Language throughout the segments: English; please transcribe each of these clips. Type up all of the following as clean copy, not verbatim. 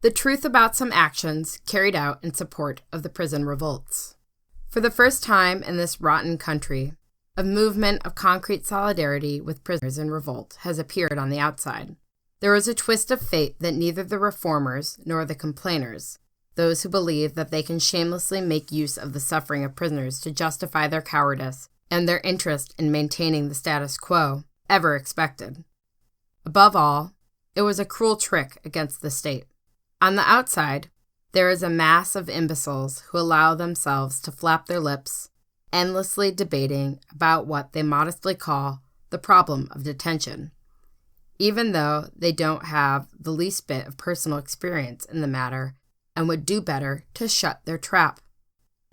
The truth about some actions carried out in support of the prison revolts. For the first time in this rotten country, a movement of concrete solidarity with prisoners in revolt has appeared on the outside. There is a twist of fate that neither the reformers nor the complainers, those who believe that they can shamelessly make use of the suffering of prisoners to justify their cowardice and their interest in maintaining the status quo, ever expected. Above all, it was a cruel trick against the state. On the outside, there is a mass of imbeciles who allow themselves to flap their lips, endlessly debating about what they modestly call the problem of detention, even though they don't have the least bit of personal experience in the matter and would do better to shut their trap.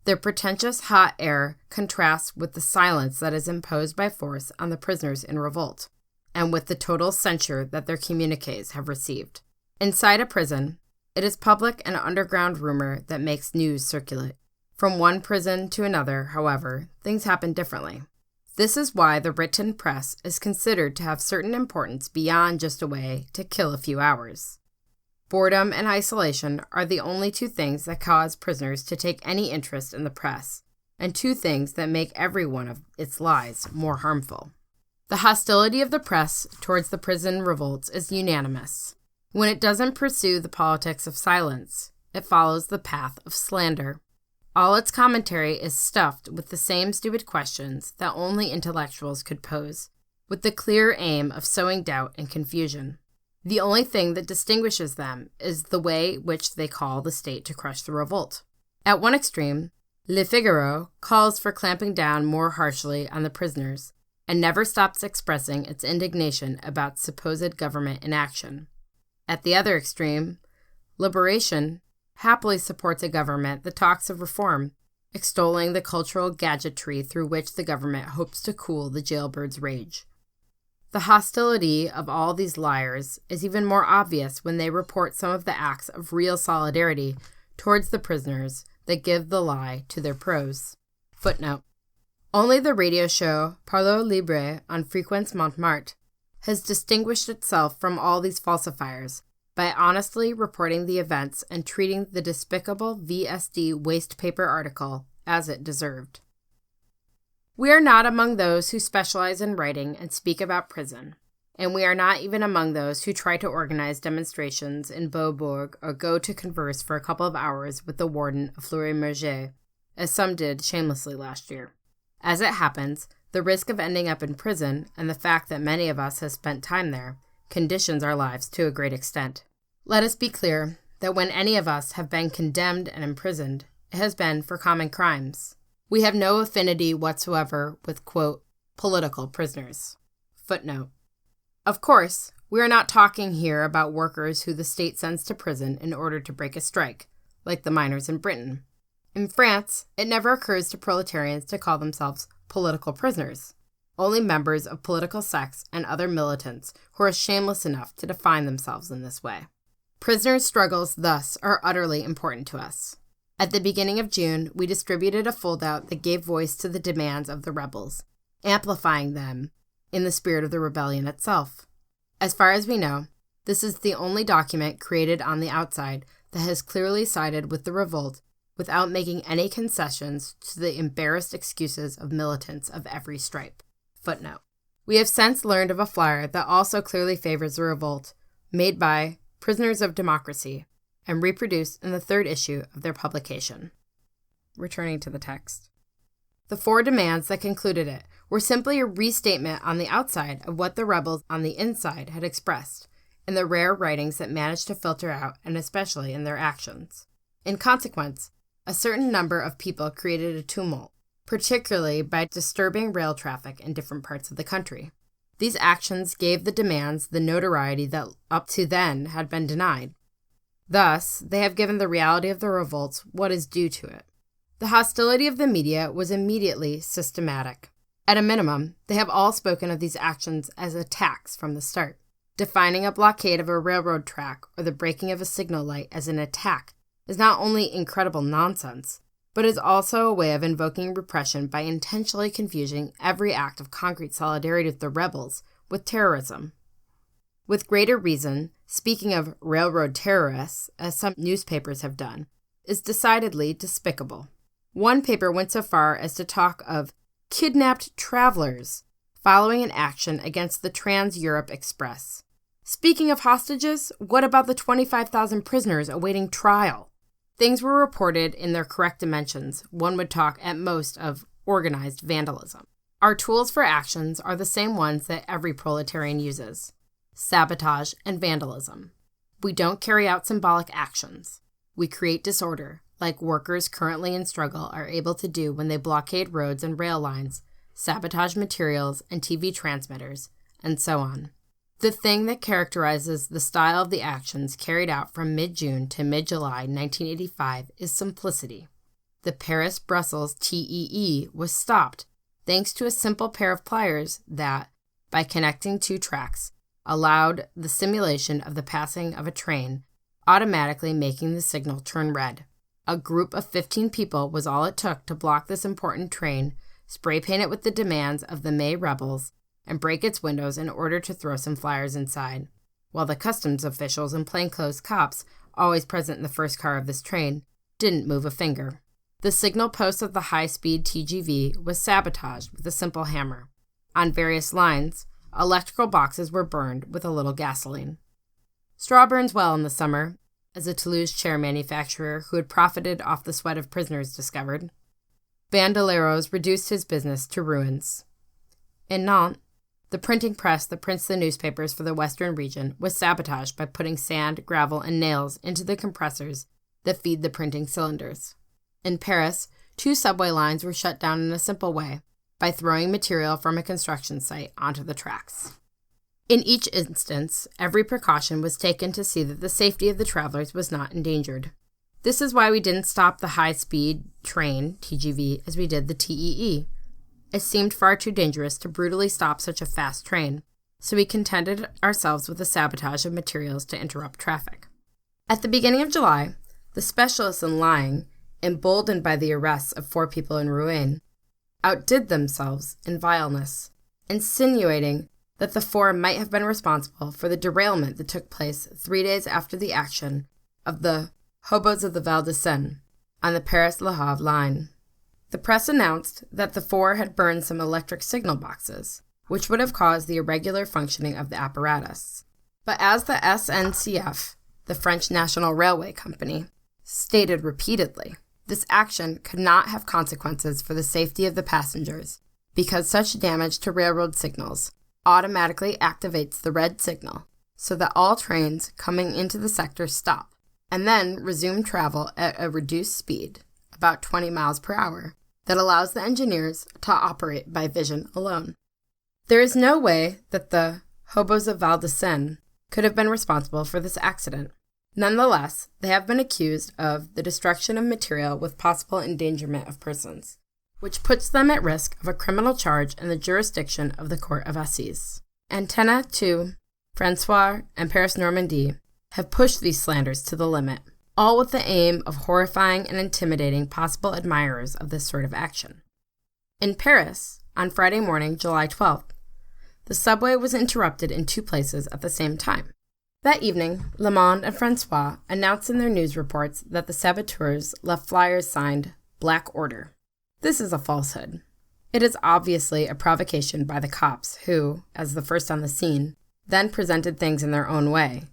Their pretentious hot air contrasts with the silence that is imposed by force on the prisoners in revolt, and with the total censure that their communiques have received. Inside a prison, it is public and underground rumor that makes news circulate. From one prison to another, however, things happen differently. This is why the written press is considered to have certain importance beyond just a way to kill a few hours. Boredom and isolation are the only two things that cause prisoners to take any interest in the press, and two things that make every one of its lies more harmful. The hostility of the press towards the prison revolts is unanimous. When it doesn't pursue the politics of silence, it follows the path of slander. All its commentary is stuffed with the same stupid questions that only intellectuals could pose, with the clear aim of sowing doubt and confusion. The only thing that distinguishes them is the way which they call the state to crush the revolt. At one extreme, Le Figaro calls for clamping down more harshly on the prisoners, and never stops expressing its indignation about supposed government inaction. At the other extreme, Liberation happily supports a government that talks of reform, extolling the cultural gadgetry through which the government hopes to cool the jailbird's rage. The hostility of all these liars is even more obvious when they report some of the acts of real solidarity towards the prisoners that give the lie to their prose. Footnote. Only the radio show Parlons Libre on Fréquence Montmartre has distinguished itself from all these falsifiers by honestly reporting the events and treating the despicable VSD waste paper article as it deserved. We are not among those who specialize in writing and speak about prison, and we are not even among those who try to organize demonstrations in Beaubourg or go to converse for a couple of hours with the warden of Fleury-Mérogis, as some did shamelessly last year. As it happens, the risk of ending up in prison and the fact that many of us have spent time there conditions our lives to a great extent. Let us be clear that when any of us have been condemned and imprisoned, it has been for common crimes. We have no affinity whatsoever with, quote, political prisoners. Footnote. Of course, we are not talking here about workers who the state sends to prison in order to break a strike, like the miners in Britain. In France, it never occurs to proletarians to call themselves political prisoners. Only members of political sects and other militants who are shameless enough to define themselves in this way. Prisoners' struggles thus are utterly important to us. At the beginning of June, we distributed a foldout that gave voice to the demands of the rebels, amplifying them in the spirit of the rebellion itself. As far as we know, this is the only document created on the outside that has clearly sided with the revolt without making any concessions to the embarrassed excuses of militants of every stripe. Footnote. We have since learned of a flyer that also clearly favors the revolt, made by Prisoners of Democracy, and reproduced in the 3rd issue of their publication. Returning to the text. The 4 demands that concluded it were simply a restatement on the outside of what the rebels on the inside had expressed, in the rare writings that managed to filter out, and especially in their actions. In consequence, a certain number of people created a tumult, particularly by disturbing rail traffic in different parts of the country. These actions gave the demands the notoriety that up to then had been denied. Thus, they have given the reality of the revolts what is due to it. The hostility of the media was immediately systematic. At a minimum, they have all spoken of these actions as attacks from the start. Defining a blockade of a railroad track or the breaking of a signal light as an attack is not only incredible nonsense, but is also a way of invoking repression by intentionally confusing every act of concrete solidarity with the rebels with terrorism. With greater reason, speaking of railroad terrorists, as some newspapers have done, is decidedly despicable. One paper went so far as to talk of kidnapped travelers following an action against the Trans-Europe Express. Speaking of hostages, what about the 25,000 prisoners awaiting trial? Things were reported in their correct dimensions. One would talk at most of organized vandalism. Our tools for actions are the same ones that every proletarian uses: sabotage and vandalism. We don't carry out symbolic actions. We create disorder, like workers currently in struggle are able to do when they blockade roads and rail lines, sabotage materials and TV transmitters, and so on. The thing that characterizes the style of the actions carried out from mid-June to mid-July 1985 is simplicity. The Paris-Brussels TEE was stopped thanks to a simple pair of pliers that, by connecting two tracks, allowed the simulation of the passing of a train, automatically making the signal turn red. A group of 15 people was all it took to block this important train, spray paint it with the demands of the May rebels, and break its windows in order to throw some flyers inside, while the customs officials and plainclothes cops, always present in the first car of this train, didn't move a finger. The signal post of the high-speed TGV was sabotaged with a simple hammer. On various lines, electrical boxes were burned with a little gasoline. Straw burns well in the summer, as a Toulouse chair manufacturer who had profited off the sweat of prisoners discovered. Bandoleros reduced his business to ruins. In Nantes, the printing press that prints the newspapers for the western region was sabotaged by putting sand, gravel, and nails into the compressors that feed the printing cylinders. In Paris, 2 subway lines were shut down in a simple way, by throwing material from a construction site onto the tracks. In each instance, every precaution was taken to see that the safety of the travelers was not endangered. This is why we didn't stop the high-speed train, TGV, as we did the TEE. It seemed far too dangerous to brutally stop such a fast train, so we contented ourselves with the sabotage of materials to interrupt traffic. At the beginning of July, the specialists in lying, emboldened by the arrests of 4 people in Rouen, outdid themselves in vileness, insinuating that the 4 might have been responsible for the derailment that took place 3 days after the action of the hobos of the Val de Seine on the Paris-Le Havre line. The press announced that the 4 had burned some electric signal boxes, which would have caused the irregular functioning of the apparatus. But as the SNCF, the French National Railway Company, stated repeatedly, this action could not have consequences for the safety of the passengers, because such damage to railroad signals automatically activates the red signal so that all trains coming into the sector stop, and then resume travel at a reduced speed, about 20 miles per hour, that allows the engineers to operate by vision alone. There is no way that the hobos of Val de Seine could have been responsible for this accident. Nonetheless, they have been accused of the destruction of material with possible endangerment of persons, which puts them at risk of a criminal charge in the jurisdiction of the Court of Assize. Antenne 2, François, and Paris Normandie have pushed these slanders to the limit, all with the aim of horrifying and intimidating possible admirers of this sort of action. In Paris, on Friday morning, July 12th, the subway was interrupted in 2 places at the same time. That evening, Le Monde and François announced in their news reports that the saboteurs left flyers signed Black Order. This is a falsehood. It is obviously a provocation by the cops who, as the first on the scene, then presented things in their own way.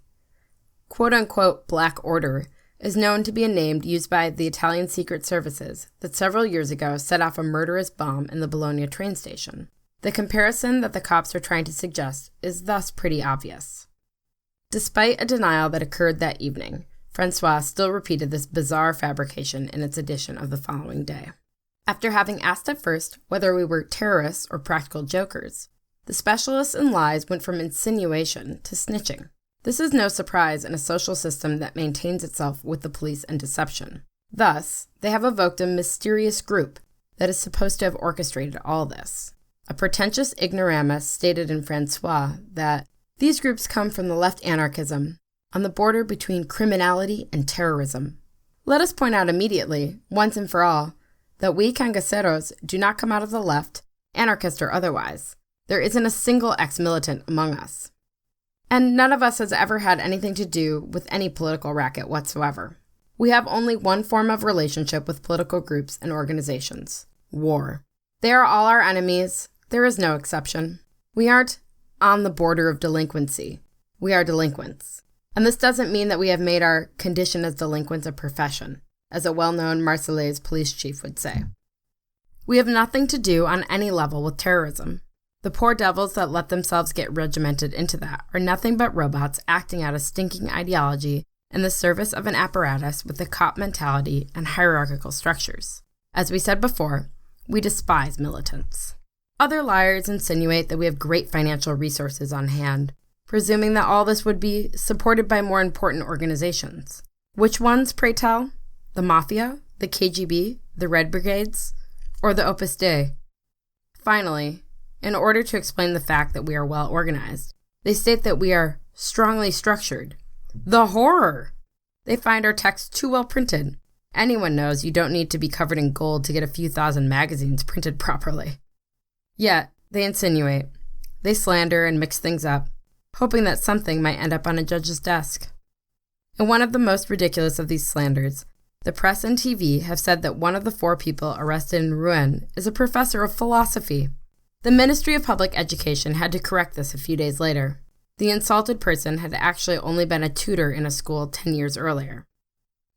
Quote-unquote Black Order is known to be a name used by the Italian secret services that several years ago set off a murderous bomb in the Bologna train station. The comparison that the cops are trying to suggest is thus pretty obvious. Despite a denial that occurred that evening, François still repeated this bizarre fabrication in its edition of the following day. After having asked at first whether we were terrorists or practical jokers, the specialists in lies went from insinuation to snitching. This is no surprise in a social system that maintains itself with the police and deception. Thus, they have evoked a mysterious group that is supposed to have orchestrated all this. A pretentious ignoramus stated in François that these groups come from the left anarchism, on the border between criminality and terrorism. Let us point out immediately, once and for all, that we Cangaceiros do not come out of the left, anarchist or otherwise. There isn't a single ex-militant among us. And none of us has ever had anything to do with any political racket whatsoever. We have only one form of relationship with political groups and organizations: war. They are all our enemies. There is no exception. We aren't on the border of delinquency. We are delinquents. And this doesn't mean that we have made our condition as delinquents a profession, as a well-known Marseillais police chief would say. We have nothing to do on any level with terrorism. The poor devils that let themselves get regimented into that are nothing but robots acting out a stinking ideology in the service of an apparatus with a cop mentality and hierarchical structures. As we said before, we despise militants. Other liars insinuate that we have great financial resources on hand, presuming that all this would be supported by more important organizations. Which ones, pray tell? The Mafia, the KGB, the Red Brigades, or the Opus Dei? Finally, in order to explain the fact that we are well organized, they state that we are strongly structured. The horror! They find our text too well printed. Anyone knows you don't need to be covered in gold to get a few thousand magazines printed properly. Yet, they insinuate, they slander and mix things up, hoping that something might end up on a judge's desk. In one of the most ridiculous of these slanders, the press and TV have said that one of the 4 people arrested in Rouen is a professor of philosophy. The Ministry of Public Education had to correct this a few days later. The insulted person had actually only been a tutor in a school 10 years earlier.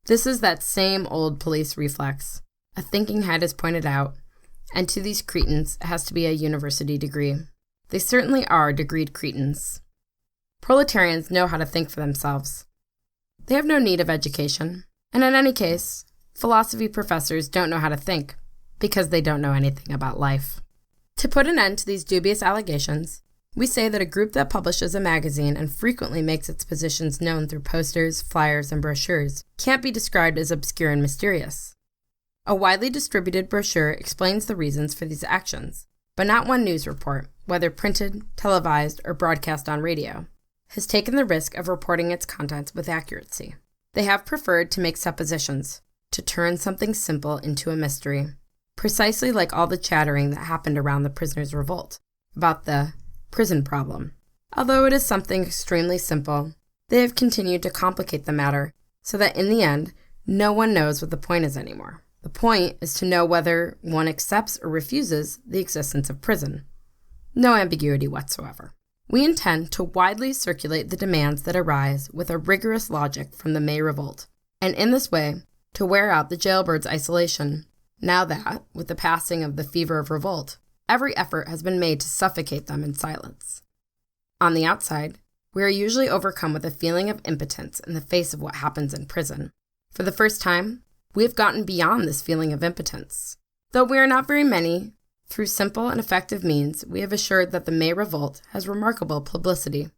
This is that same old police reflex. A thinking head is pointed out, and to these cretins it has to be a university degree. They certainly are degreed cretins. Proletarians know how to think for themselves. They have no need of education, and in any case, philosophy professors don't know how to think, because they don't know anything about life. To put an end to these dubious allegations, we say that a group that publishes a magazine and frequently makes its positions known through posters, flyers, and brochures can't be described as obscure and mysterious. A widely distributed brochure explains the reasons for these actions, but not one news report, whether printed, televised, or broadcast on radio, has taken the risk of reporting its contents with accuracy. They have preferred to make suppositions, to turn something simple into a mystery, precisely like all the chattering that happened around the prisoners' revolt, about the prison problem. Although it is something extremely simple, they have continued to complicate the matter so that in the end, no one knows what the point is anymore. The point is to know whether one accepts or refuses the existence of prison. No ambiguity whatsoever. We intend to widely circulate the demands that arise with a rigorous logic from the May Revolt, and in this way, to wear out the jailbird's isolation, now that, with the passing of the fever of revolt, every effort has been made to suffocate them in silence. On the outside, we are usually overcome with a feeling of impotence in the face of what happens in prison. For the first time, we have gotten beyond this feeling of impotence. Though we are not very many, through simple and effective means, we have assured that the May Revolt has remarkable publicity.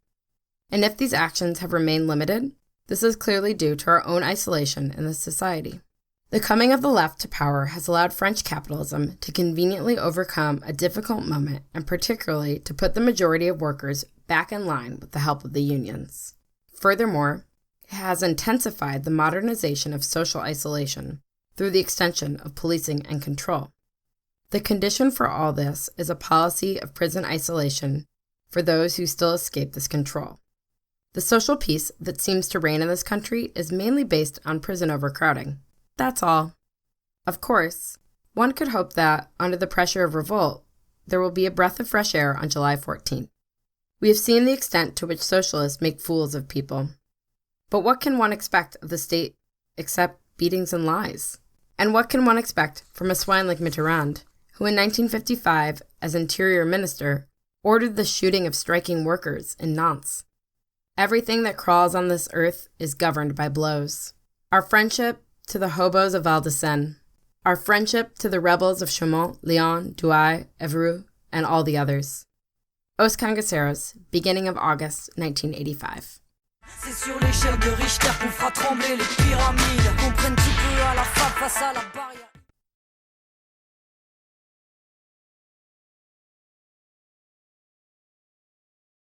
And if these actions have remained limited, this is clearly due to our own isolation in the society. The coming of the left to power has allowed French capitalism to conveniently overcome a difficult moment and particularly to put the majority of workers back in line with the help of the unions. Furthermore, it has intensified the modernization of social isolation through the extension of policing and control. The condition for all this is a policy of prison isolation for those who still escape this control. The social peace that seems to reign in this country is mainly based on prison overcrowding. That's all. Of course, one could hope that, under the pressure of revolt, there will be a breath of fresh air on July 14th. We have seen the extent to which socialists make fools of people. But what can one expect of the state except beatings and lies? And what can one expect from a swine like Mitterrand, who in 1955, as Interior Minister, ordered the shooting of striking workers in Nantes? Everything that crawls on this earth is governed by blows. Our friendship to the hobos of Val de Seine, our friendship to the rebels of Chaumont, Lyon, Douai, Évreux, and all the others. Os Cangaceiros, beginning of August 1985. C'est sur l'échelle de Richter qu'on fera trembler les pyramides. Comprennent-tu peu à la face à la